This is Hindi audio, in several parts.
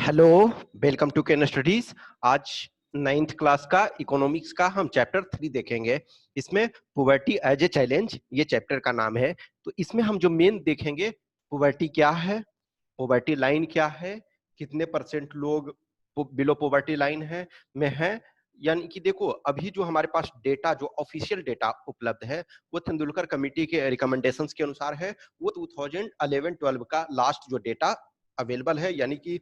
Hello, welcome to Ken Studies. आज 9th क्लास का इकोनॉमिक्स का हम चैप्टर 3 देखेंगे। इसमें पॉवर्टी एज ए चैलेंज ये चैप्टर का नाम है। तो इसमें हम जो मेन देखेंगे, पॉवर्टी क्या है, पॉवर्टी लाइन क्या है, कितने परसेंट लोग बिलो पॉवर्टी लाइन है में है। यानी कि देखो, अभी जो हमारे पास डेटा, जो ऑफिशियल डेटा उपलब्ध है, वो तेंदुलकर कमेटी के रिकमेंडेशंस के अनुसार है। वो 2011-12 का लास्ट जो डेटा अवेलेबल है, यानी कि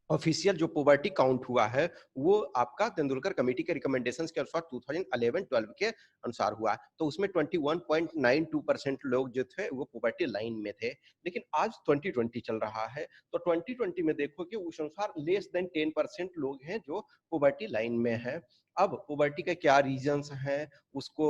ऑफिशियल जो पॉवर्टी काउंट हुआ है, वो आपका तेंदुलकर कमेटी के रिकमेंडेशंस के अनुसार 2011-12 के अनुसार हुआ। तो उसमें 21.92% लोग जो थे वो पॉवर्टी लाइन में थे। लेकिन आज 2020 चल रहा है, तो 2020 में देखो कि उस अनुसार लेस देन 10% लोग हैं जो पॉवर्टी लाइन में है। अब पॉवर्टी के क्या रीजंस हैं, उसको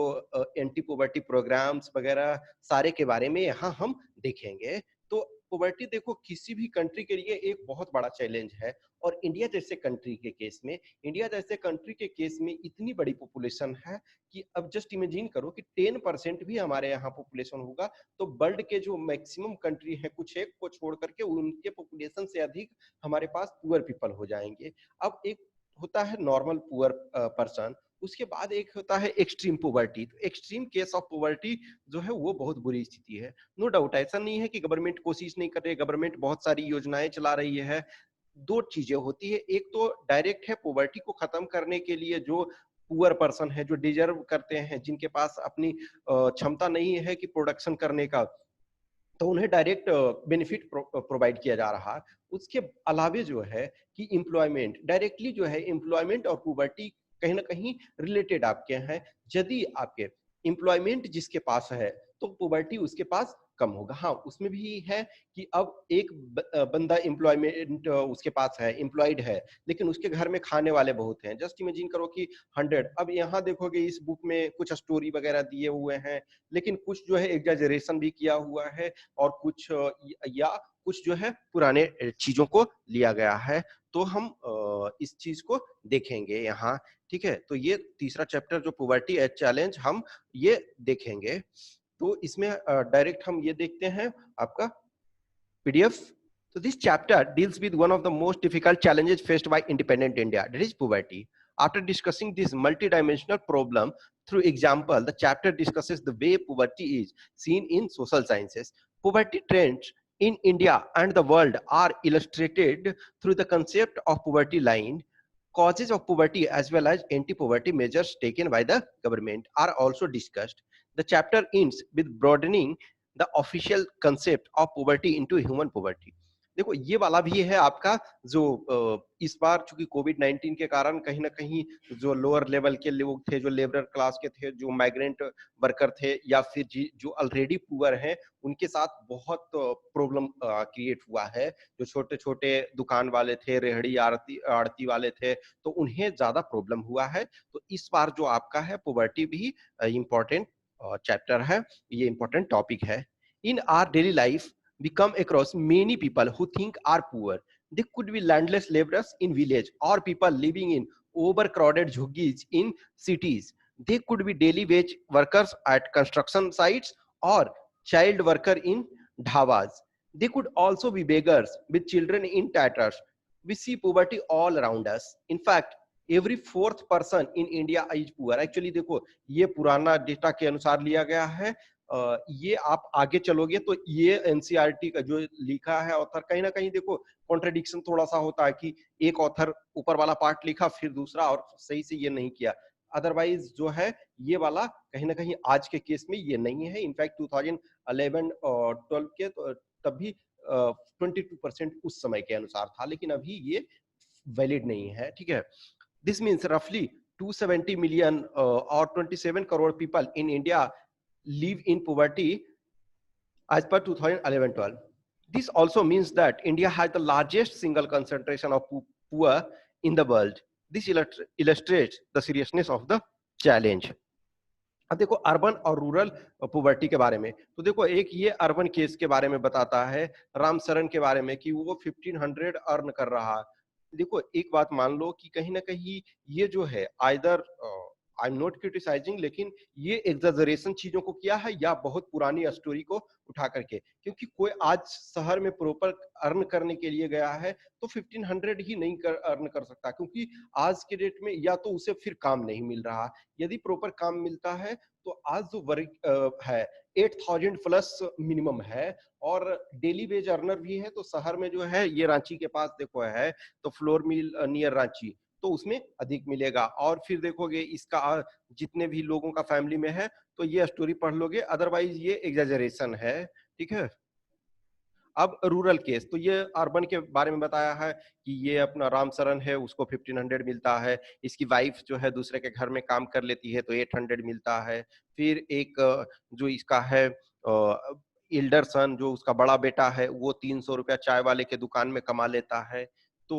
एंटी पॉवर्टी प्रोग्राम्स वगैरह सारे के बारे में यहाँ हम देखेंगे। तो पॉवर्टी देखो किसी भी कंट्री के लिए एक बहुत बड़ा चैलेंज है। और इंडिया जैसे कंट्री के केस में, इतनी बड़ी पॉपुलेशन है कि अब जस्ट इमेजिन करो कि 10% भी हमारे यहाँ पॉपुलेशन होगा तो वर्ल्ड के जो मैक्सिमम कंट्री है कुछ एक को छोड़ करके, उनके पॉपुलेशन से अधिक हमारे पास पुअर पीपल हो जाएंगे। अब एक होता है नॉर्मल पुअर पर्सन, उसके बाद एक होता है एक्सट्रीम पॉवर्टी। तो एक्सट्रीम केस ऑफ पॉवर्टी जो है वो बहुत बुरी स्थिति है। नो डाउट, ऐसा नहीं है कि गवर्नमेंट कोशिश नहीं कर रही है, गवर्नमेंट बहुत सारी योजनाएं चला रही है। दो चीजें होती है, एक तो डायरेक्ट है पॉवर्टी को खत्म करने के लिए जो पुअर पर्सन है, जो डिजर्व करते हैं, जिनके पास अपनी क्षमता नहीं है कि प्रोडक्शन करने का, तो उन्हें डायरेक्ट बेनिफिट प्रोवाइड किया जा रहा है। उसके अलावे जो है कि एम्प्लॉयमेंट, डायरेक्टली जो है एम्प्लॉयमेंट और पॉवर्टी कहीं ना कहीं रिलेटेड आपके हैं। यदि आपके एम्प्लॉयमेंट जिसके पास है तो पॉवर्टी उसके पास कम होगा। हाँ, उसमें भी है कि अब एक बंदा एम्प्लॉयमेंट उसके पास है, एम्प्लॉयड है, लेकिन उसके घर में खाने वाले बहुत हैं। जस्ट इमेजिन करो कि 100, अब यहाँ देखोगे इस बुक में कुछ स्टोरी वगैरह दिए हुए हैं, लेकिन कुछ जो है एग्जैजरेशन भी किया हुआ है और कुछ या कुछ जो है पुराने चीजों को लिया गया है। तो हम इस चीज को देखेंगे यहाँ। ठीक है, तो ये तीसरा चैप्टर जो पॉवर्टी एज चैलेंज हम ये देखेंगे। तो इसमें डायरेक्ट हम ये देखते हैं आपका PDF. So this chapter deals with one of the most difficult challenges faced by independent India, that is poverty. After discussing this multidimensional problem through example, the chapter discusses the way poverty is seen in social sciences. Poverty trends in India and the world are illustrated through the concept of poverty line. Causes of poverty as well as anti-poverty measures taken by the government are also discussed. The chapter ends with broadening the official concept of poverty into human poverty. देखो, ये वाला भी है आपका जो इस बार चूंकि कोविड-19 के कारण कहीं ना कहीं जो लोअर लेवल के लोग थे, जो लेबर क्लास के थे, जो माइग्रेंट वर्कर थे, या फिर जो ऑलरेडी पुअर हैं, उनके साथ बहुत प्रॉब्लम क्रिएट हुआ है। जो छोटे छोटे दुकान वाले थे, रेहड़ी आड़ती आड़ती वाले थे, तो उन्हें ज्यादा प्रॉब्लम हुआ है। तो इस बार जो आपका है पॉवर्टी भी इम्पोर्टेंट चैप्टर है, ये इम्पोर्टेंट टॉपिक है। In our daily life we come across many people who think are poor. They could be landless laborers in village or people living in overcrowded jhuggis in cities. They could be daily wage workers at construction sites or child worker in dhabas. They could also be beggars with children in tatters. We see poverty all around us. In fact, every fourth person in India is poor. Actually देखो, ये पुराना डेटा के अनुसार लिया गया है। ये आप आगे चलोगे तो ये एनसीईआरटी का जो लिखा है ऑथर, कहीं ना कहीं देखो कॉन्ट्रडिक्शन थोड़ा सा होता है कि एक ऑथर ऊपर वाला पार्ट लिखा फिर दूसरा, और सही से ये नहीं किया। अदरवाइज जो है ये वाला कहीं ना कहीं आज के केस में ये नहीं है। इनफैक्ट 2011 और 12 के तो तब भी 22% उस समय के अनुसार था, लेकिन अभी ये वैलिड नहीं है। ठीक है, दिस मीन्स रफली 270 million or 27 crore people in India live in poverty as per 2011-12. This also means that India has the largest single concentration of poor in the world. This illustrates the seriousness of the challenge. अब देखो अर्बन और रूरल पॉवर्टी के बारे में, तो देखो एक ये अर्बन केस के बारे में बताता है, रामचरण के बारे में, कि वो 1500 अर्न कर रहा है। देखो एक बात मान लो कि कहीं ना कहीं ये जो है either I am not criticising, लेकिन ये एग्जैजरेशन चीजों को किया है या बहुत पुरानी स्टोरी को उठा करके, क्योंकि कोई आज शहर में प्रॉपर अर्न करने के लिए गया है तो 1500 ही नहीं अर्न कर सकता, क्योंकि आज के डेट में या तो उसे फिर काम नहीं मिल रहा, यदि प्रॉपर काम मिलता है तो आज जो वर्क है 8000 प्लस मिनिमम है, और डेली वेज अर्नर भी है, तो शहर में जो है ये रांची के पास देखो है तो फ्लोर मिल नियर रांची, तो उसमें अधिक मिलेगा। और फिर देखोगे इसका जितने भी लोगों का फैमिली में है तो ये स्टोरी पढ़ लोगे, अदरवाइज ये एग्जेजरेशन है, ठीक है। अब रूरल केस, तो ये अर्बन के बारे में बताया है कि ये अपना राम शरण है, उसको 1500 मिलता है, इसकी वाइफ जो है दूसरे के घर में काम कर लेती है तो 800 मिलता है। फिर एक जो इसका है इल्डर सन, जो उसका बड़ा बेटा है, वो 300 रुपया चाय वाले के दुकान में कमा लेता है। तो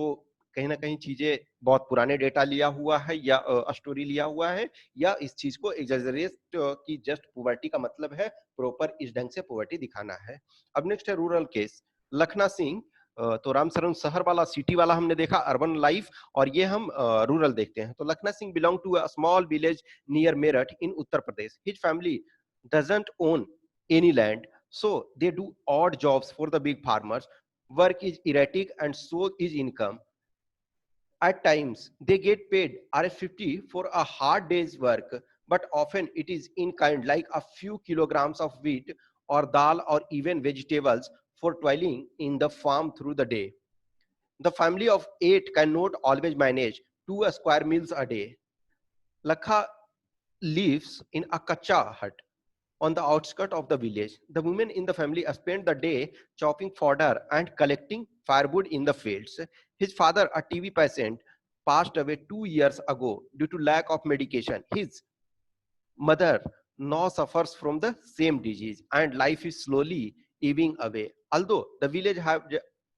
कहीं ना कहीं चीजें बहुत पुराने डेटा लिया हुआ है या स्टोरी लिया हुआ है, या इस चीज को एग्जेजरेट की जस्ट पॉवर्टी का मतलब है प्रॉपर इस ढंग से पॉवर्टी दिखाना है। अब नेक्स्ट है रूरल केस, लखना सिंह। तो रामसरन शहर वाला सिटी वाला हमने देखा, अर्बन लाइफ, और ये हम रूरल देखते हैं। तो Lakhna Singh belong to a small village near Meerut in Uttar Pradesh. His family doesn't own any land, so they do odd jobs for the big farmers. Work is erratic and so is income. At times they get paid Rs 50 for a hard day's work, but often it is in kind, like a few kilograms of wheat or dal or even vegetables for toiling in the farm through the day. The family of 8 cannot always manage 2 square meals a day. Lakha lives in a kacha hut on the outskirts of the village. The women in the family spend the day chopping fodder and collecting firewood in the fields. His father, a TB patient, passed away 2 years ago due to lack of medication. His mother now suffers from the same disease, and life is slowly ebbing away. Although the village have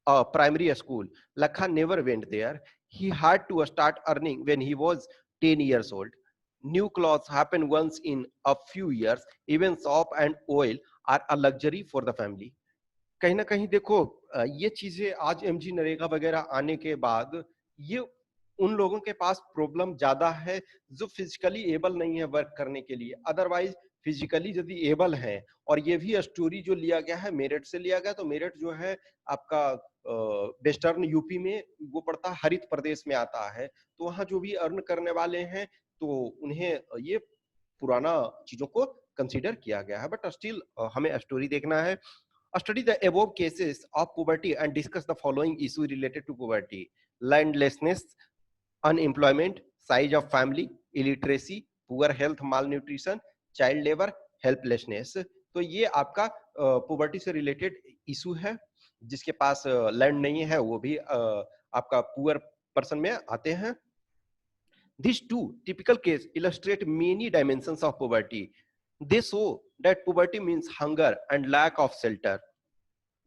a primary school, Lakha never went there. He had to start earning when he was 10 years old. New clothes happen once in a few years. Even soap and oil are a luxury for the family. कहीं ना कहीं देखो ये चीजें आज एमजी नरेगा वगैरह आने के बाद ये उन लोगों के पास प्रॉब्लम ज्यादा है जो फिजिकली एबल नहीं है वर्क करने के लिए, अदरवाइज फिजिकली यदि एबल है। और ये भी स्टोरी जो लिया गया है मेरठ से लिया गया, तो मेरठ जो है आपका वेस्टर्न यूपी में वो पड़ता है, हरित प्रदेश में आता है, तो वहाँ जो भी अर्न करने वाले हैं तो उन्हें ये पुराना चीजों को कंसीडर किया गया है, बट स्टिल हमें स्टोरी देखना है। Study the above cases of poverty and discuss the following issues related to poverty: landlessness, unemployment, size of family, illiteracy, poor health, malnutrition, child labor, helplessness. तो ये आपका पॉवर्टी से रिलेटेड इशू है। जिसके पास लैंड नहीं है वो भी आपका पुअर पर्सन में आते हैं। These two typical cases illustrate many dimensions of poverty. They show that poverty means hunger and lack of shelter.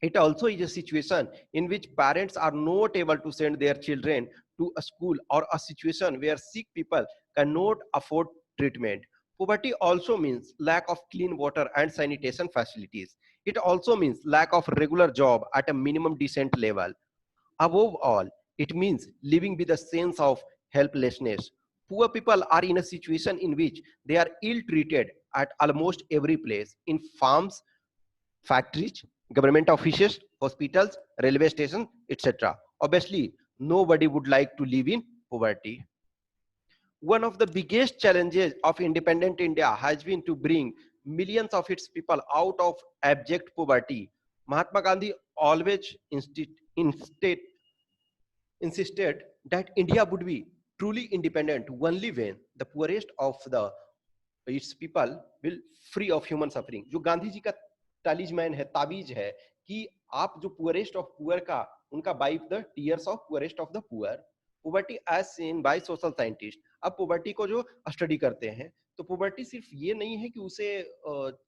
It also is a situation in which parents are not able to send their children to a school, or a situation where sick people cannot afford treatment. Poverty also means lack of clean water and sanitation facilities. It also means lack of regular job at a minimum decent level. Above all, it means living with a sense of helplessness. Poor people are in a situation in which they are ill treated at almost every place: in farms, factories, government offices, hospitals, railway stations, etc. Obviously, nobody would like to live in poverty. One of the biggest challenges of independent India has been to bring millions of its people out of abject poverty. Mahatma Gandhi always insisted that India would be truly independent only when the poorest of the its people will free of human suffering. जो गांधी जी का टालिजमैन है, ताबीज है कि आप जो पुअरेस्ट ऑफ पुअर का उनका wife the tears of poorest of the poor, poverty as seen by social scientist. अब पॉवर्टी को जो स्टडी करते हैं तो पॉवर्टी सिर्फ ये नहीं है कि उसे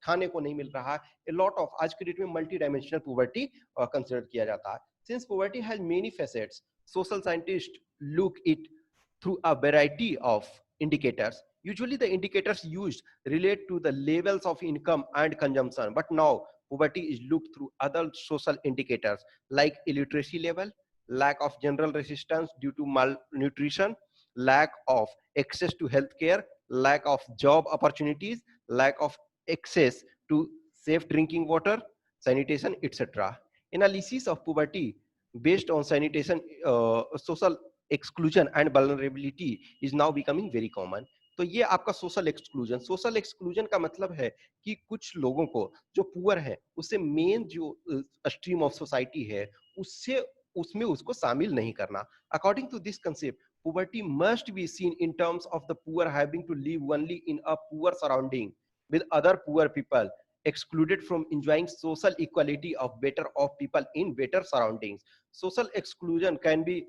खाने को नहीं मिल रहा है, ए लॉट ऑफ आज के डेट में मल्टी डायमेंशनल पॉवर्टी कंसिडर किया जाता है। Since poverty has many facets, social scientist look it through a variety of indicators. Usually the indicators used relate to the levels of income and consumption, but now poverty is looked through other social indicators like illiteracy level, lack of general resistance due to malnutrition, lack of access to healthcare, lack of job opportunities, lack of access to safe drinking water, sanitation, etc. Analysis of poverty based on sanitation, social exclusion and vulnerability is now becoming very common. तो ये आपका सोशल एक्सक्लूजन का मतलब है कि कुछ लोगों को जो पुअर है उससे मेन जो स्ट्रीम ऑफ सोसाइटी है उससे उसमें उसको शामिल नहीं करना. According to this concept, poverty must be seen in terms of the poor having to live only in a poor surrounding with other poor people, excluded from enjoying social equality of better off people in better surroundings. Social exclusion can be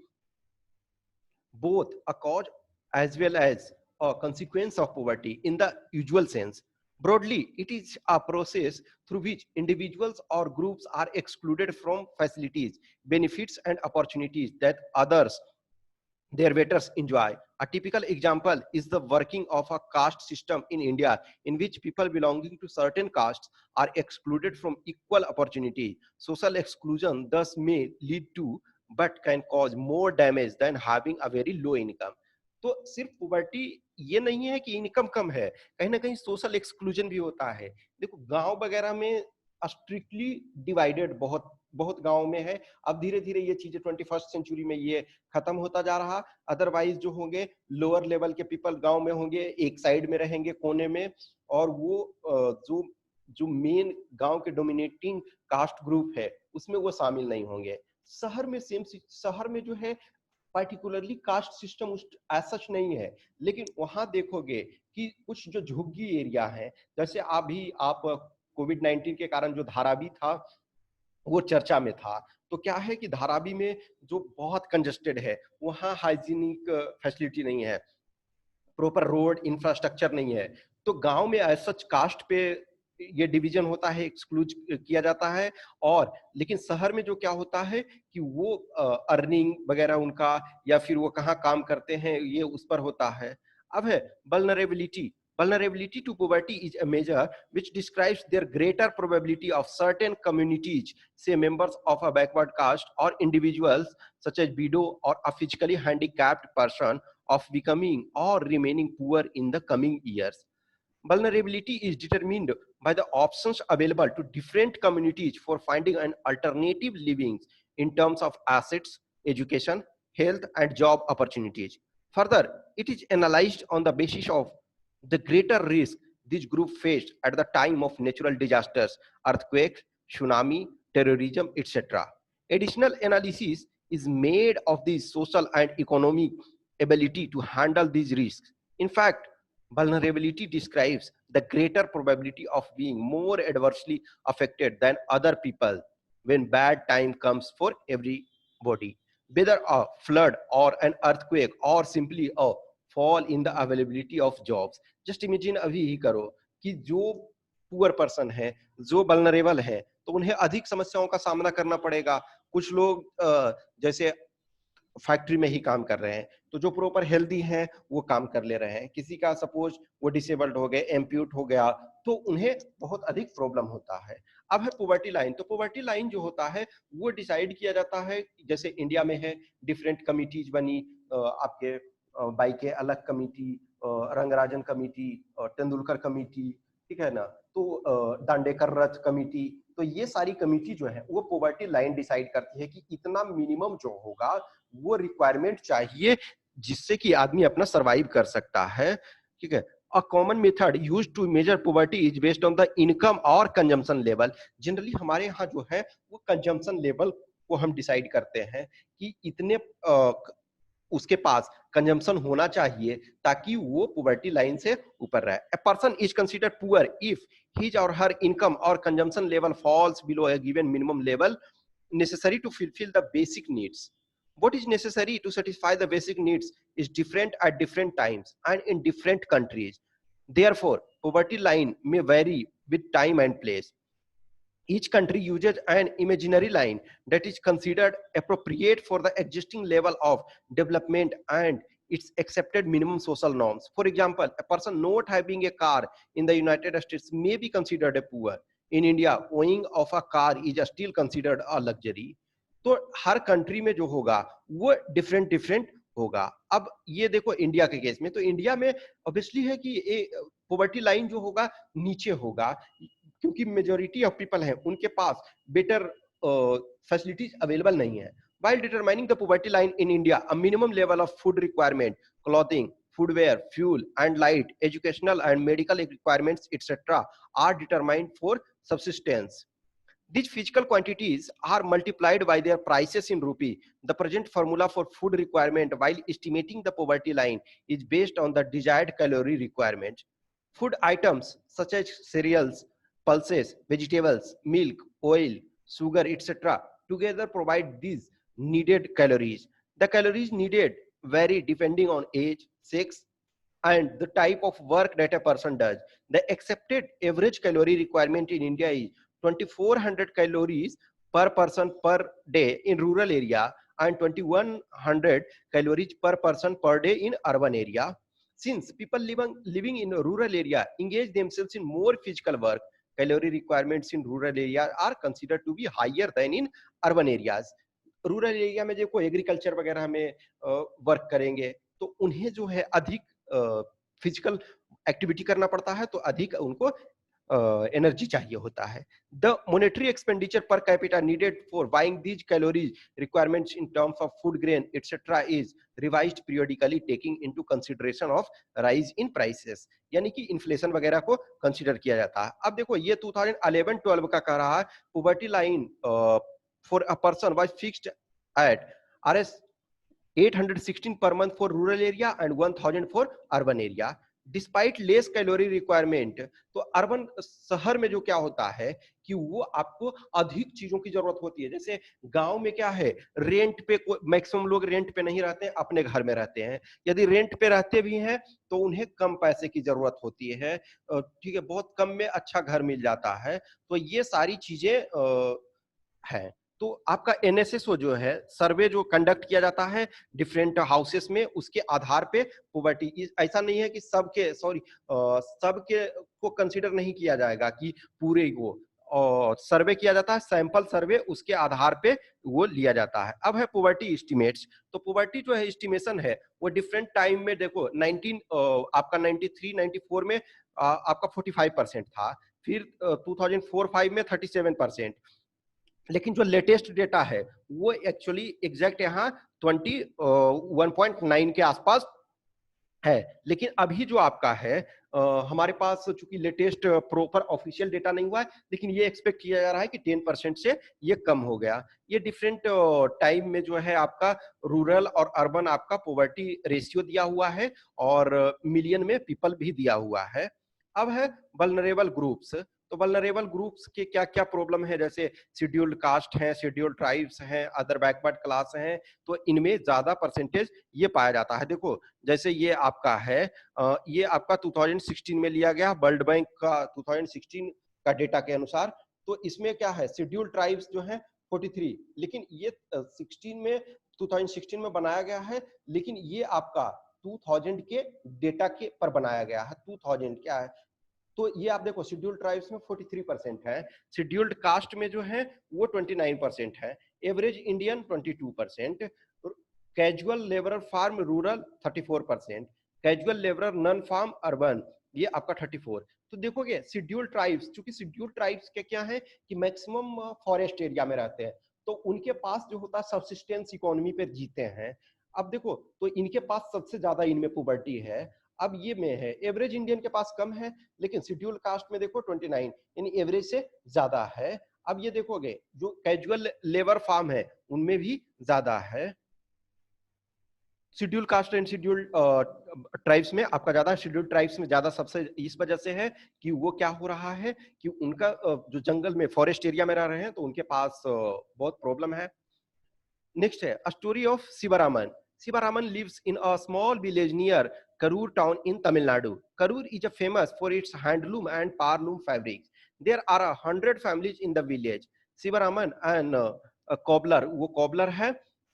both a cause as well as a consequence of poverty in the usual sense. Broadly, it is a process through which individuals or groups are excluded from facilities, benefits, and opportunities that others, their betters, enjoy. A typical example is the working of a caste system in India, in which people belonging to certain castes are excluded from equal opportunity. Social exclusion thus may lead to but can cause more damage than having a very low income. तो सिर्फ पॉवर्टी ये नहीं है कि इनकम कम है, कहीं ना कहीं सोशल एक्सक्लूजन भी होता है. देखो गांव वगैरह में स्ट्रिक्टली डिवाइडेड बहुत बहुत गांव में है. अब धीरे धीरे ये चीजें 21st सेंचुरी में ये खत्म होता जा रहा. अदरवाइज जो होंगे लोअर लेवल के पीपल गांव में होंगे, एक साइड में रहेंगे कोने में, और वो जो जो मेन गांव के डोमिनेटिंग कास्ट ग्रुप है उसमें वो शामिल नहीं होंगे. शहर में शहर में जो है particularly caste system as such नहीं है, लेकिन वहां देखोगे कि कुछ जो झुग्गी एरिया है, जैसे आप कोविड-19 के कारण जो धारावी था वो चर्चा में था. तो क्या है कि धारावी में जो बहुत कंजेस्टेड है, वहां हाइजीनिक फैसिलिटी नहीं है, प्रॉपर रोड इंफ्रास्ट्रक्चर नहीं है. तो गांव में एज सच कास्ट पे ये डिवीजन होता है, एक्सक्लूड किया जाता है. और लेकिन शहर में जो क्या होता है कि वो अर्निंग वगैरह उनका या फिर वो कहाँ काम करते हैं ये उस पर होता है. अब है vulnerability. Vulnerability to poverty is a measure which describes their greater probability of certain communities, say members of a backward caste or individuals such as widow or a physically handicapped person, of becoming or remaining poor in the coming years. Vulnerability is determined by the options available to different communities for finding an alternative living in terms of assets, education, health, and job opportunities. Further, it is analyzed on the basis of the greater risk this group faced at the time of natural disasters, earthquakes, tsunami, terrorism, etc. Additional analysis is made of the social and economic ability to handle these risks. In fact, vulnerability describes the greater probability of being more adversely affected than other people when bad time comes for everybody, whether a flood or an earthquake or simply a fall in the availability of jobs. Just imagine अभी ही करो कि जो पुअर पर्सन है, जो वल्नरेबल है, तो उन्हें अधिक समस्याओं का सामना करना पड़ेगा. कुछ लोग जैसे फैक्ट्री में ही काम कर रहे हैं, तो जो प्रॉपर हेल्दी हैं वो काम कर ले रहे हैं. किसी का सपोज वो डिसेबल्ड हो गए, एम्प्यूट हो गया, तो उन्हें बहुत अधिक प्रॉब्लम होता है. अब है पॉवर्टी लाइन. तो पॉवर्टी लाइन जो होता है वो डिसाइड किया जाता है, जैसे इंडिया में है डिफरेंट कमिटीज बनी, आपके बाई के अलग committee, Rangarajan committee, Tendulkar committee, ठीक है ना, तो दांडेकर रथ कमिटी. तो ये सारी कमिटी जो है वो पॉवर्टी लाइन डिसाइड करती है कि इतना मिनिमम जो होगा वो रिक्वायरमेंट चाहिए जिससे कि आदमी अपना सरवाइव कर सकता है. ठीक है. A common method used to measure poverty is based on the income or consumption level. Generally हमारे यहाँ जो है वो कंजम्पशन लेवल को हम डिसाइड करते हैं कि इतने उसके पास कंजम्पशन होना चाहिए ताकि वो पॉवर्टी लाइन से ऊपर रहे. A person is considered poor if his or her income or consumption level falls below a given minimum level necessary to fulfill the basic needs. What is necessary to satisfy the basic needs is different at different times and in different countries. Therefore, poverty line may vary with time and place. Each country uses an imaginary line that is considered appropriate for the existing level of development and its accepted minimum social norms. For example, a person not having a car in the United States may be considered a poor. In India, owning of a car is still considered a luxury. तो हर कंट्री में जो होगा वो डिफरेंट डिफरेंट होगा। अब ये देखो इंडिया के केस में, तो इंडिया में ऑब्वियसली है कि पॉवर्टी लाइन जो होगा नीचे होगा, क्योंकि मेजॉरिटी ऑफ पीपल हैं उनके पास बेटर फैसिलिटीज अवेलेबल नहीं है। While determining the poverty line in India, a minimum level of food requirement, clothing, foodwear, fuel, and light, educational and medical requirements, etc., are determined for subsistence. These physical quantities are multiplied by their prices in rupee. The present formula for food requirement while estimating the poverty line is based on the desired calorie requirement. Food items such as cereals, pulses, vegetables, milk, oil, sugar, etc. together provide these needed calories. The calories needed vary depending on age, sex, and the type of work that a person does. The accepted average calorie requirement in India is 2400 calories per person per day in rural area and 2100 calories per person per day in urban area. Since people living in a rural area engage themselves in more physical work, calorie requirements in rural area are considered to be higher than in urban areas. Rural area में देखो एग्रीकल्चर वगैरह में वर्क करेंगे, तो उन्हें जो है अधिक फिजिकल एक्टिविटी करना पड़ता है, तो अधिक उनको एनर्जी चाहिए होता है। The monetary expenditure per capita needed for buying these calories requirements in terms of food grain etcetera is revised periodically taking into consideration of rise in prices, यानी कि इन्फ्लेशन वगैरह को कंसीडर किया जाता है। अब देखो ये 2011-12 का कह रहा है poverty line for a person was fixed at RS 816 per month for rural area and 1000 for urban area. Despite less calorie requirement, तो अर्बन शहर में जो क्या होता है कि वो आपको अधिक चीजों की जरूरत होती है। जैसे गांव में क्या है, रेंट पे मैक्सिमम लोग रेंट पे नहीं रहते, अपने घर में रहते हैं। यदि रेंट पे रहते भी हैं तो उन्हें कम पैसे की जरूरत होती है, ठीक है, बहुत कम में अच्छा घर मिल जाता है। तो ये सारी चीजें है। तो आपका एनएसएसओ जो है सर्वे जो कंडक्ट किया जाता है डिफरेंट हाउसेस में, उसके आधार पे पॉवर्टी, ऐसा नहीं है कि सबके सबके को कंसीडर नहीं किया जाएगा कि पूरे को, और सर्वे किया जाता है, सैंपल सर्वे, उसके आधार पे वो लिया जाता है। अब है पॉवर्टी एस्टिमेट्स। तो पॉवर्टी जो है एस्टिमेशन है वो डिफरेंट टाइम में देखो आपका 93 94 में आपका 45% था, फिर 2004-5 में 37%, लेकिन जो लेटेस्ट डेटा है वो एक्चुअली एग्जैक्ट यहाँ 21.9 के आसपास है। लेकिन अभी जो आपका है हमारे पास चूंकि लेटेस्ट प्रॉपर ऑफिशियल डेटा नहीं हुआ है, लेकिन ये एक्सपेक्ट किया जा रहा है कि 10% से ये कम हो गया। ये डिफरेंट टाइम में जो है आपका रूरल और अर्बन आपका पॉवर्टी रेशियो दिया हुआ है और मिलियन में पीपल भी दिया हुआ है। अब है वल्नरेबल ग्रुप्स। तो वल्नरेबल ग्रुप्स के क्या क्या प्रॉब्लम है, जैसे शेड्यूल्ड कास्ट हैं, शेड्यूल्ड ट्राइब्स हैं, अदर बैकवर्ड क्लास हैं, तो इनमें ज्यादा परसेंटेज ये पाया जाता है। देखो जैसे ये आपका है ये आपका 2016 में लिया गया वर्ल्ड बैंक का 2016 का डेटा के अनुसार। तो इसमें क्या है, शेड्यूल्ड ट्राइब्स जो है 43, लेकिन ये 2016 में बनाया गया है, लेकिन ये आपका 2000 के डेटा के पर बनाया गया है। 2000 क्या है, तो ये आप देखो शेड्यूल्ड ट्राइब्स में 43% है, शेड्यूल्ड कास्ट में जो है वो 29% है, average Indian 22%, casual labourer farm rural 34%, casual labourer non farm urban ये आपका 34। तो देखोगे शेड्यूल ट्राइब्स, चूंकि शेड्यूल ट्राइब्स के क्या है कि मैक्सिमम फॉरेस्ट एरिया में रहते हैं, तो उनके पास जो होता है सब्सिस्टेंस इकोनॉमी पे जीते हैं। अब देखो तो इनके पास सबसे ज्यादा इनमें पॉवर्टी है। अब ये में है एवरेज इंडियन के पास कम है, लेकिन शेड्यूल कास्ट में देखो 29 यानी एवरेज से ज्यादा है। अब ये देखोगे जो कैजुअल लेबर फार्म है उनमें भी ज्यादा है। Schedule caste and schedule tribes में आपका ज्यादा, शेड्यूल ट्राइब्स में ज्यादा सबसे इस वजह से है कि वो क्या हो रहा है कि उनका जो जंगल में फॉरेस्ट एरिया में रह रहे हैं तो उनके पास बहुत प्रॉब्लम है। नेक्स्ट है story of Sivaraman. Sivaraman lives in a small village near Karur town in Tamil Nadu. Karur is famous for its handloom and powerloom fabrics. There are 100 families in the village. Sivaraman and a cobbler, वो cobbler है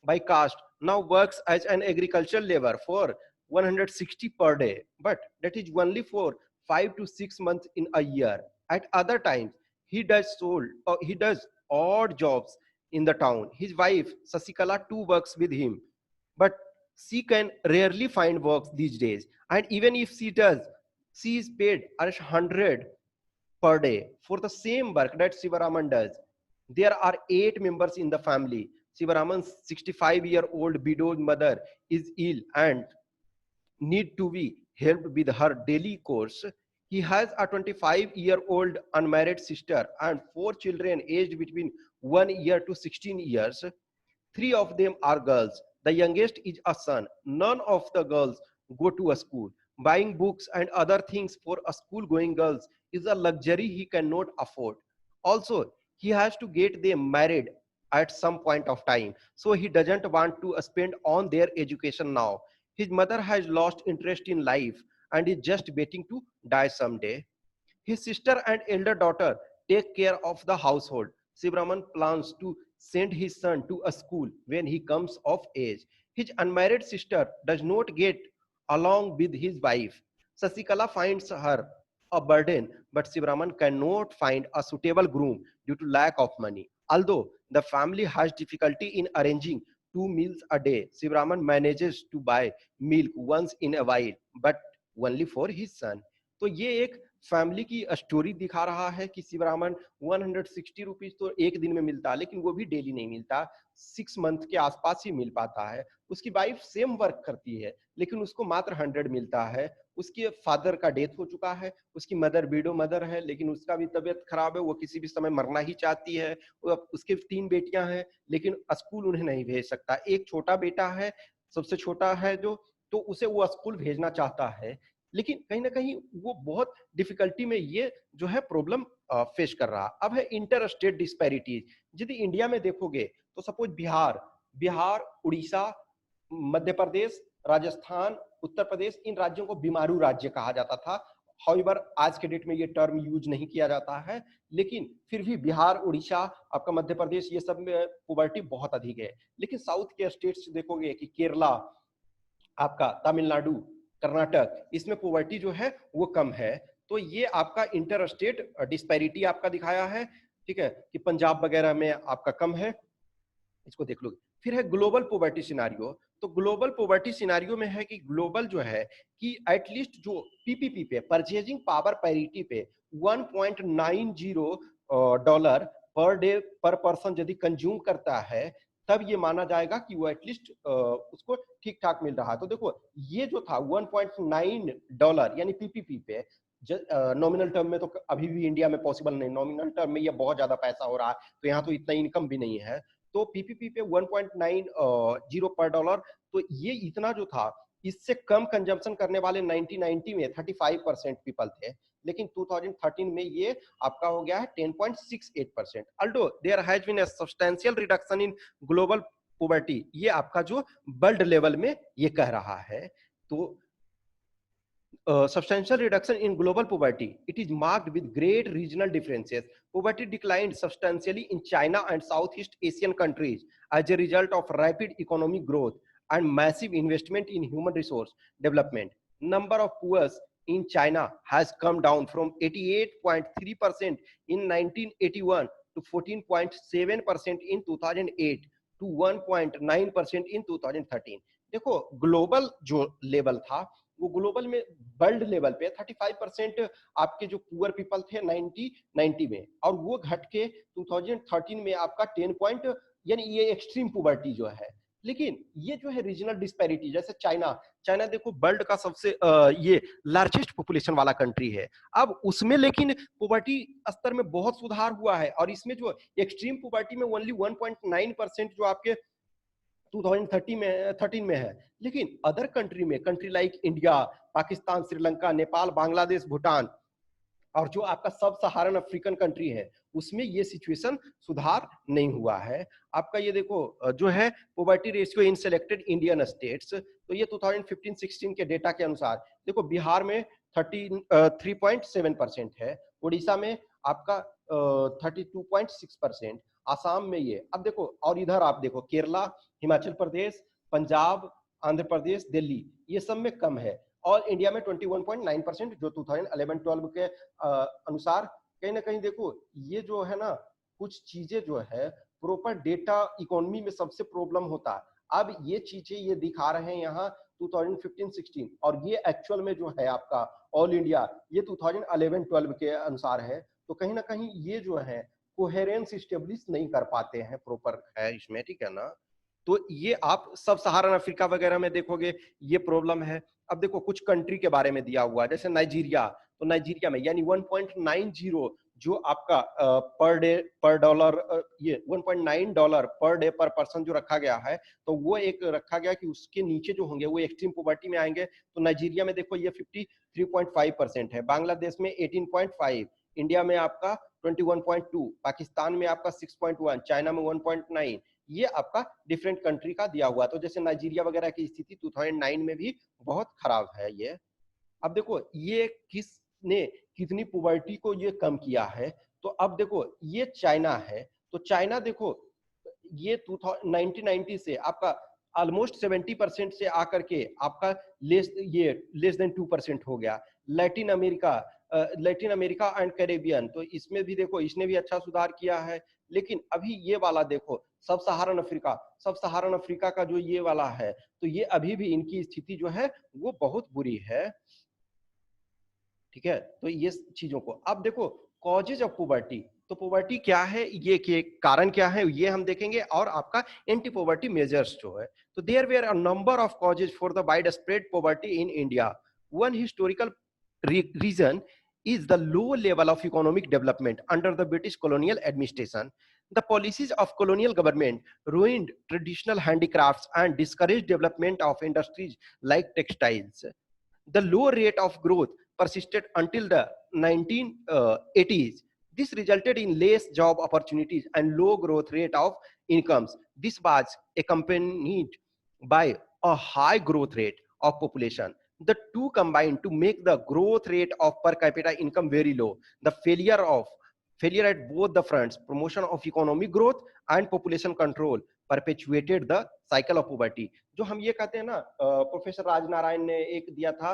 by caste, now works as an agricultural labor for 160 per day, but that is only for 5 to 6 months in a year. At other times, he does odd jobs in the town. His wife Sasikala too works with him, but She can rarely find work these days, and even if she does, she is paid 100 per day for the same work that Sivaraman does. There are 8 members in the family. Sivaraman's 65-year-old widowed mother is ill and need to be helped with her daily course. He has a 25-year-old unmarried sister and 4 children aged between 1 year to 16 years. 3 of them are girls. The youngest is a son. None of the girls go to a school. Buying books and other things for a school going girls is a luxury he cannot afford. Also, he has to get them married at some point of time, so he doesn't want to spend on their education now. His mother has lost interest in life and is just waiting to die someday. His sister and elder daughter take care of the household. Sibraman plans to send his son to a school when he comes of age. His unmarried sister does not get along with his wife. Sasikala finds her a burden, but Sibraman cannot find a suitable groom due to lack of money. Although the family has difficulty in arranging 2 meals a day, Sibraman manages to buy milk once in a while, but only for his son. तो ये एक फैमिली की स्टोरी दिखा रहा है कि शिवरामन 160 रुपीज तो एक दिन में मिलता है, लेकिन वो भी डेली नहीं मिलता, 6 मंथ के आसपास ही मिल पाता है। उसकी वाइफ सेम वर्क करती है, लेकिन उसको मात्र 100 मिलता है। उसके फादर का डेथ हो चुका है, उसकी मदर विडो मदर है, लेकिन उसका भी तबीयत खराब है, वो किसी भी समय मरना ही चाहती है। उसके 3 बेटियां हैं, लेकिन स्कूल उन्हें नहीं भेज सकता। एक छोटा बेटा है, सबसे छोटा है जो, तो उसे वो स्कूल भेजना चाहता है, लेकिन कहीं ना कहीं वो बहुत डिफिकल्टी में ये जो है प्रॉब्लम फेस कर रहा। अब है इंटर स्टेट डिस्पैरिटीज। यदि इंडिया में देखोगे तो सपोज बिहार, उड़ीसा, मध्य प्रदेश, राजस्थान, उत्तर प्रदेश, इन राज्यों को बीमारू राज्य कहा जाता था। हाउएवर आज के डेट में ये टर्म यूज नहीं किया जाता है, लेकिन फिर भी बिहार, उड़ीसा, आपका मध्य प्रदेश, ये सब में पॉवर्टी बहुत अधिक है। लेकिन साउथ के स्टेट्स देखोगे कि केरला, आपका तमिलनाडु, कर्नाटक, इसमें पॉवर्टी जो है वो कम है। तो ये आपका इंटर स्टेट डिस्पैरिटी आपका दिखाया है, ठीक है, कि पंजाब वगैरह में आपका कम है, इसको देख लो। फिर है ग्लोबल पॉवर्टी सिनारियो। तो ग्लोबल पॉवर्टी सिनारियो में है कि ग्लोबल जो है कि एटलीस्ट जो पीपीपी पे, परचेजिंग पावर पैरिटी पे 1.90 डॉलर पर डे पर पर्सन यदि कंज्यूम करता है, तब ये माना जाएगा कि वो एटलीस्ट उसको ठीक ठाक मिल रहा है। तो देखो ये जो था 1.9 डॉलर यानी पीपीपी पे, नॉमिनल टर्म में तो अभी भी इंडिया में पॉसिबल नहीं, नॉमिनल टर्म में ये बहुत ज्यादा पैसा हो रहा है, तो यहाँ तो इतना इनकम भी नहीं है। तो पीपीपी पे 1.90 पर डॉलर, तो ये इतना जो था, इससे कम कंजम्पशन करने वाले 1990 में 35% पीपल थे, लेकिन 2013 में ये आपका हो गया है 10.68%। Although there has been a substantial reduction in global poverty, ये आपका जो वर्ल्ड लेवल में ये कह रहा है। तो substantial reduction in global poverty, it is marked with great regional differences. Poverty declined substantially in China and Southeast Asian countries as a result of rapid economic growth and massive investment in human resource development. Number of poor in China has come down from 88.3% in 1981 to 14.7% in 2008 to 1.9% in 2013. देखो ग्लोबल जो लेवल था, वो ग्लोबल में वर्ल्ड लेवल पे 35% आपके जो पुअर पीपल थे 90 में, और वो घट के 2013 में आपका 10 पॉइंट, यानी ये एक्सट्रीम पुवर्टी जो है। लेकिन ये जो है रीजनल डिस्पैरिटी, जैसे चाइना देखो वर्ल्ड का सबसे ये लार्जेस्ट पॉपुलेशन वाला कंट्री है। अब उसमें लेकिन पुवर्टी स्तर में बहुत सुधार हुआ है, और इसमें जो एक्सट्रीम पुवर्टी में ओनली 1.9% जो आपके 2013 में है। लेकिन अदर कंट्री में, country like India, Pakistan, Sri Lanka, Nepal, Bangladesh, Bhutan, और जो आपका सब सहारन अफ्रीकन कंट्री है, उसमें ये सिचुएशन सुधार नहीं हुआ है। आपका ये देखो जो है poverty ratio in selected Indian states, तो ये 2015-16 के डेटा के अनुसार देखो बिहार में 3.7% है, उड़ीसा में आपका 32.6%, आसाम में ये। अब देखो और इधर आप देखो केरला, हिमाचल प्रदेश, पंजाब, आंध्र प्रदेश, दिल्ली, ये सब में कम है। और इंडिया में 21.9% जो 2011-12 के अनुसार। कहीं ना कहीं देखो ये जो है ना, कुछ चीजें जो है प्रॉपर डेटा इकोनॉमी में सबसे प्रॉब्लम होता है। अब ये चीजें ये दिखा रहे हैं यहाँ 2015-16, और ये एक्चुअल में जो है आपका ऑल इंडिया ये 2011-12 के अनुसार है। तो कहीं ना कहीं ये जो है कोहेरेंस स्टेब्लिश नहीं कर पाते हैं प्रॉपर है इसमें, ठीक है ना। तो ये आप सब सहारन अफ्रीका वगैरह में देखोगे ये प्रॉब्लम है। अब देखो कुछ कंट्री के बारे में दिया हुआ है, जैसे नाइजीरिया, तो नाइजीरिया में यानी 1.90 जो आपका पर डे पर डॉलर, ये 1.9 डॉलर पर डे पर पर्सन जो रखा गया है, तो वो एक रखा गया कि उसके नीचे जो होंगे वो एक्सट्रीम पॉवर्टी में आएंगे। तो नाइजीरिया में देखो ये 53.5% है, बांग्लादेश में 18.5, इंडिया में आपका 21.2, पाकिस्तान में आपका 6.1, चाइना में 1.9। ये आपका डिफरेंट कंट्री का दिया हुआ। तो जैसे नाइजीरिया वगैरह की स्थिति 2009 में भी बहुत खराब है ये। अब देखो ये किसने कितनी पॉवर्टी को ये कम किया है, तो अब देखो ये चाइना है। तो चाइना देखो ये 1990 से आपका ऑलमोस्ट 70% से आकर के आपका लेस देन 2% हो गया। लैटिन अमेरिका एंड कैरेबियन, तो इसमें भी देखो इसने भी अच्छा सुधार किया है। लेकिन अभी ये वाला देखो सब सहारन अफ्रीका का जो ये वाला है, तो ये अभी भी इनकी स्थिति जो है वो बहुत बुरी है, ठीक है। तो ये चीजों को अब देखो कॉजेज ऑफ पॉवर्टी, तो पॉवर्टी क्या है, ये के कारण क्या है ये हम देखेंगे, और आपका एंटी पॉवर्टी मेजर्स जो है। तो there were a number of causes for the wide spread poverty in India. One historical reason is the low level of economic development under the British colonial administration. The policies of colonial government ruined traditional handicrafts and discouraged development of industries like textiles. The low rate of growth persisted until the 1980s. This resulted in less job opportunities and low growth rate of incomes. This was accompanied by a high growth rate of population. The two combined to make the growth rate of per capita income very low. The failure at both the fronts, promotion of economic growth and population control, perpetuated the cycle of poverty. जो हम ये कहते हैं ना, प्रोफेसर राजनारायण ने एक दिया था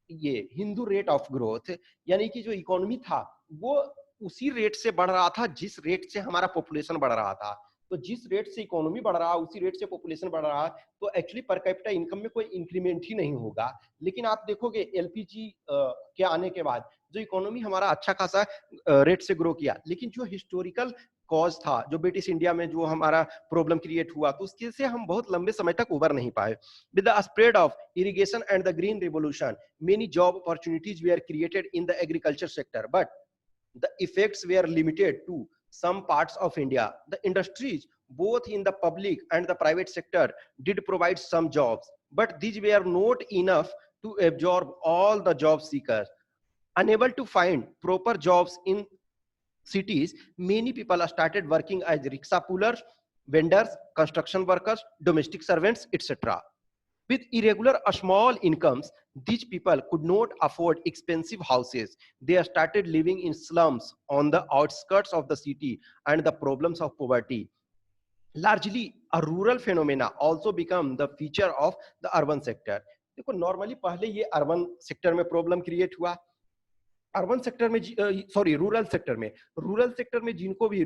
ये हिंदू रेट ऑफ ग्रोथ, यानी कि जो इकोनॉमी था वो उसी रेट से बढ़ रहा था जिस रेट से हमारा पॉपुलेशन बढ़ रहा था। तो जिस रेट से इकोनॉमी बढ़ रहा है उसी रेट से पॉपुलेशन बढ़ रहा है, तो एक्चुअली पर कैपिटा इनकम में कोई इंक्रीमेंट ही नहीं होगा। लेकिन आप देखोगे एलपीजी के आने के बाद जो इकोनॉमी हमारा अच्छा खासा रेट से ग्रो किया, लेकिन जो हिस्टोरिकल कॉज था, जो ब्रिटिश इंडिया में जो हमारा प्रॉब्लम क्रिएट हुआ, तो उसके से हम बहुत लंबे समय तक उबर नहीं पाए। With the spread of irrigation and the green revolution, many job opportunities were created in the agriculture sector, but the effects were limited to some parts of India. The industries, both in the public and the private sector, did provide some jobs, but these were not enough to absorb all the job seekers. Unable to find proper jobs in cities, many people started working as rickshaw pullers, vendors, construction workers, domestic servants, etc. With irregular or small incomes, these people could not afford expensive houses. They started living in slums on the outskirts of the city, and the problems of poverty, largely a rural phenomena, also become the feature of the urban sector. देखो नॉर्मली पहले ये अर्बन सेक्टर में प्रॉब्लम क्रिएट हुआ, अर्बन सेक्टर में रूरल सेक्टर में जिनको भी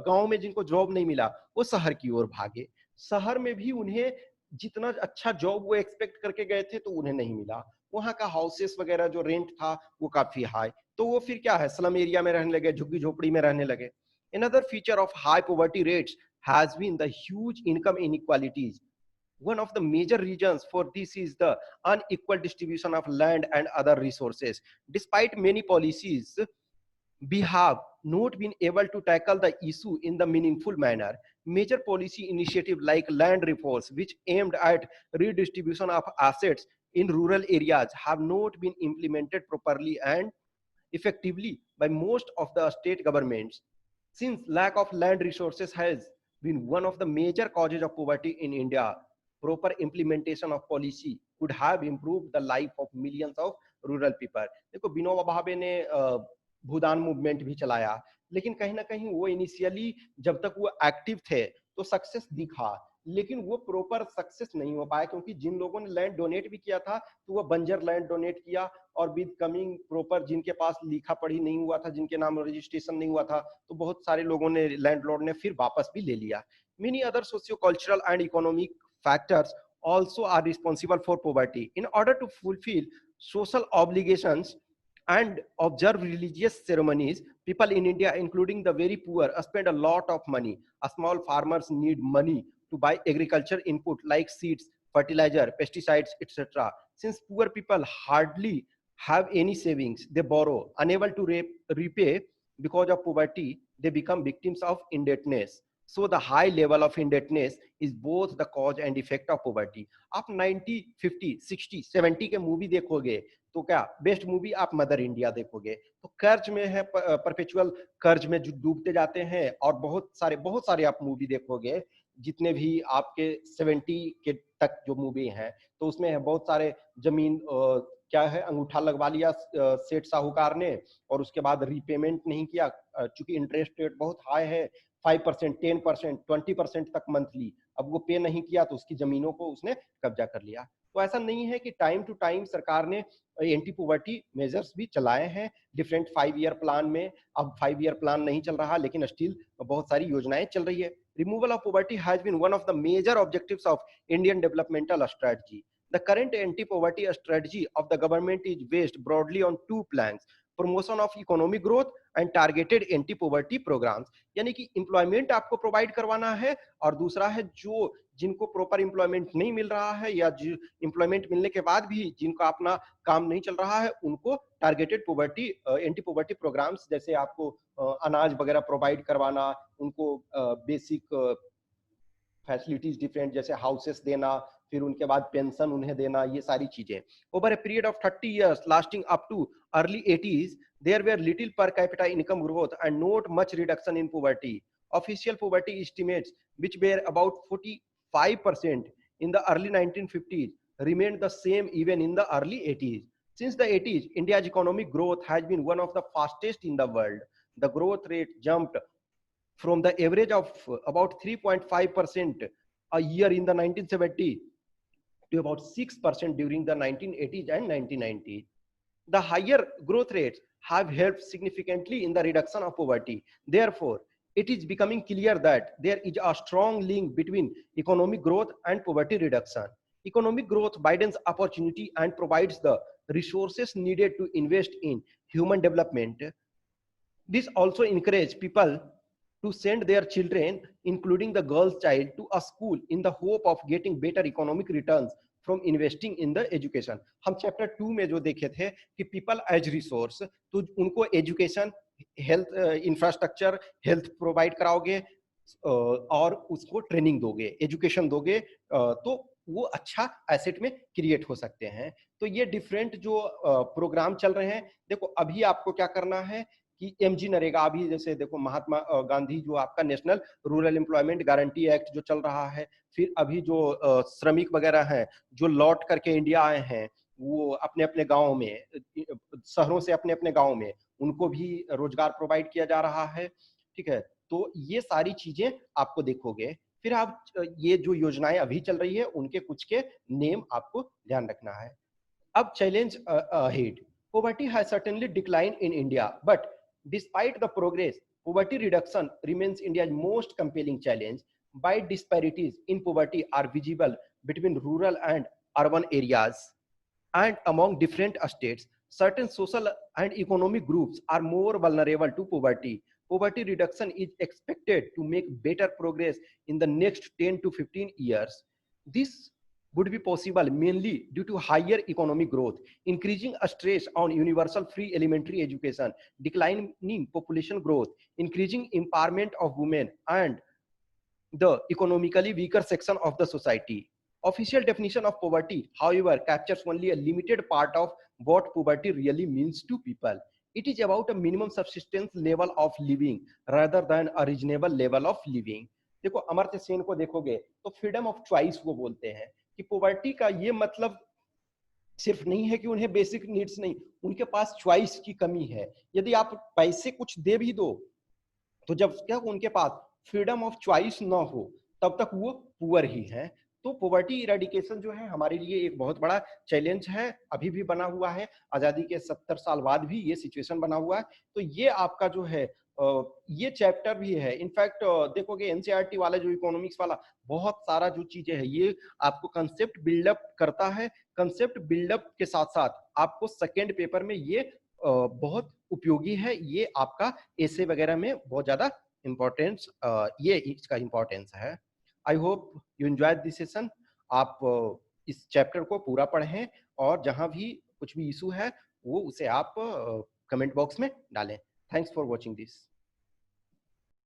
गांव में जिनको जॉब नहीं मिला वो शहर की ओर भागे। शहर में भी उन्हें जितना अच्छा जॉब वो एक्सपेक्ट करके गए थे तो उन्हें नहीं मिला। वहां का हाउसेस वगैरह जो रेंट था वो काफी हाई, तो वो फिर क्या है स्लम एरिया में रहने लगे, झुग्गी झोपड़ी में रहने लगे। Another feature of high poverty rates has been the huge income inequalities. One of the major reasons for this is the unequal distribution of land and other resources. Despite many policies, we have not been able to tackle the issue in the meaningful manner. Major policy initiatives like land reforms, which aimed at redistribution of assets in rural areas, have not been implemented properly and effectively by most of the state governments. Since lack of land resources has been one of the major causes of poverty in India, proper implementation of policy could have improved the life of millions of rural people. देखो विनोबा भावे ने भूदान मूवमेंट भी चलाया, लेकिन कहीं ना कहीं वो इनिशियली जब तक वो एक्टिव थे तो सक्सेस दिखा, लेकिन वो प्रॉपर सक्सेस नहीं हो पाया, क्योंकि जिन लोगों ने लैंड डोनेट भी किया था तो वो बंजर लैंड डोनेट किया, और विद कमिंग प्रॉपर जिनके पास लिखा पढ़ी नहीं हुआ था, जिनके नाम रजिस्ट्रेशन नहीं हुआ था, तो बहुत सारे लोगों ने लैंडलॉर्ड ने फिर वापस भी ले लिया। Many other socio-cultural and economic factors also are responsible for poverty. In order to fulfill social obligations and observe religious ceremonies, people in India, including the very poor, spend a lot of money. A small farmers need money to buy agriculture input like seeds, fertilizer, pesticides, etc. Since poor people hardly have any savings, they borrow. Unable to repay because of poverty, they become victims of indebtedness. So the high level of indebtedness is both the cause and effect of poverty. आप 90, 50, 60, 70 के मूवी देखोगे तो क्या बेस्ट मूवी आप मदर इंडिया देखोगे तो कर्ज में है, परपेचुअल कर्ज में जो डूबते जाते हैं। और बहुत सारे आप मूवी देखोगे जितने भी आपके 70 के तक जो मूवी हैं तो उसमें है बहुत सारे जमीन क्या है अंगूठा लगवा लिया सेठ साहूकार ने और उसके बाद रीपेमेंट नहीं किया चूंकि इंटरेस्ट रेट बहुत हाई है 5%, 10%, 20% तक मंथली। अब वो पे नहीं किया तो उसकी जमीनों को उसने कब्जा कर लिया। तो ऐसा नहीं है कि टाइम टू टाइम सरकार ने एंटी पॉवर्टी मेजर्स भी चलाए हैं डिफरेंट 5 ईयर प्लान में। अब 5 ईयर प्लान नहीं चल रहा लेकिन स्टिल बहुत सारी योजनाएं चल रही है। Removal of poverty has been one of the major objectives of Indian developmental strategy. The current anti-poverty strategy of the government is based broadly on two planks: promotion of economic growth and targeted anti-poverty programs। यानी कि एम्प्लॉयमेंट आपको प्रोवाइड करवाना है और दूसरा है जो जिनको प्रॉपर एम्प्लॉयमेंट नहीं मिल रहा है या एम्प्लॉयमेंट मिलने के बाद भी जिनका अपना काम नहीं चल रहा है उनको targeted poverty anti poverty programmes जैसे आपको अनाज वगैरह प्रोवाइड करवाना, उनको बेसिक फैसिलिटीज डिफरेंट जैसे हाउसेस देना, फिर उनके बाद पेंशन उन्हें देना, ये सारी चीजें। Over a period of 30 years lasting up too early 80s there were little per capita income growth and not much reduction in poverty. Official poverty estimates, which were about 45% in the early 1950s, remained the same even in the early 80s. Since the 80s, India's economic growth has been one of the fastest in the world. The growth rate jumped from the average of about 3.5% a year in the 1970s to about 6% during the 1980s and 1990s. The higher growth rates have helped significantly in the reduction of poverty. Therefore, it is becoming clear that there is a strong link between economic growth and poverty reduction. Economic growth widens opportunity and provides the resources needed to invest in human development. This also encourages people to send their children, including the girl's child, to a school in the hope of getting better economic returns from investing in the education। हम चैप्टर 2 में जो देखे थे कि पीपल एज रिसोर्स, तो उनको education, health infrastructure, health provide कराओगे और उसको ट्रेनिंग दोगे, एजुकेशन दोगे तो वो अच्छा एसेट में क्रिएट हो सकते हैं। तो ये डिफरेंट जो प्रोग्राम चल रहे हैं, देखो अभी आपको क्या करना है कि एमजी नरेगा, अभी जैसे देखो महात्मा गांधी जो आपका national rural employment guarantee act जो चल रहा है, फिर अभी जो श्रमिक वगैरह हैं जो लौट करके इंडिया आए हैं वो अपने अपने गाँव में, शहरों से अपने अपने गाँव में, उनको भी रोजगार प्रोवाइड किया जा रहा है। ठीक है, तो ये सारी चीजें आपको देखोगे। फिर आप ये जो योजनाएं अभी चल रही है उनके कुछ के नेम आपको ध्यान रखना है। अब challenge ahead. Poverty has certainly declined in India, but despite the progress, poverty reduction remains India's most compelling challenge. Wide disparities in poverty are visible between rural and urban areas and among different states. Certain social and economic groups are more vulnerable to poverty. Poverty reduction is expected to make better progress in the next 10 to 15 years. This would be possible mainly due to higher economic growth, increasing stress on universal free elementary education, declining population growth, increasing empowerment of women, and the economically weaker section of the society. Official definition of poverty, however, captures only a limited part of what poverty really means to people. It is about a minimum subsistence level of living rather than a reasonable level of living. देखो अमर्त्य सेन को देखोगे तो फ्रीडम ऑफ चॉइस वो बोलते हैं कि पॉवर्टी का ये मतलब सिर्फ नहीं है कि उन्हें बेसिक नीड्स नहीं, उनके पास चॉइस की कमी है। यदि आप पैसे कुछ दे भी दो तो जब तक उनके पास फ्रीडम ऑफ चॉइस ना हो तब तक वो पुअर ही हैं। तो पॉवर्टी इरेडिकेशन जो है हमारे लिए एक बहुत बड़ा चैलेंज है, अभी भी बना हुआ है, आजादी के 70 साल बाद भी ये सिचुएशन बना हुआ है। तो ये आपका जो है ये चैप्टर भी है। इनफैक्ट देखोगे एनसीईआरटी वाला जो इकोनॉमिक्स वाला बहुत सारा जो चीजें है ये आपको कंसेप्ट बिल्डअप करता है। कंसेप्ट बिल्डअप के साथ-साथ आपको सेकंड पेपर में ये बहुत उपयोगी है। ये आपका एसे वगैरह में बहुत ज़्यादा इम्पोर्टेंस ये इसका इम्पोर्टेंस है। I hope you enjoyed this session. आप इस चैप्टर को पूरा पढ़ें और जहाँ भी कुछ भी इश्यू है वो उसे आप कमेंट बॉक्स में डालें। Thanks for watching this.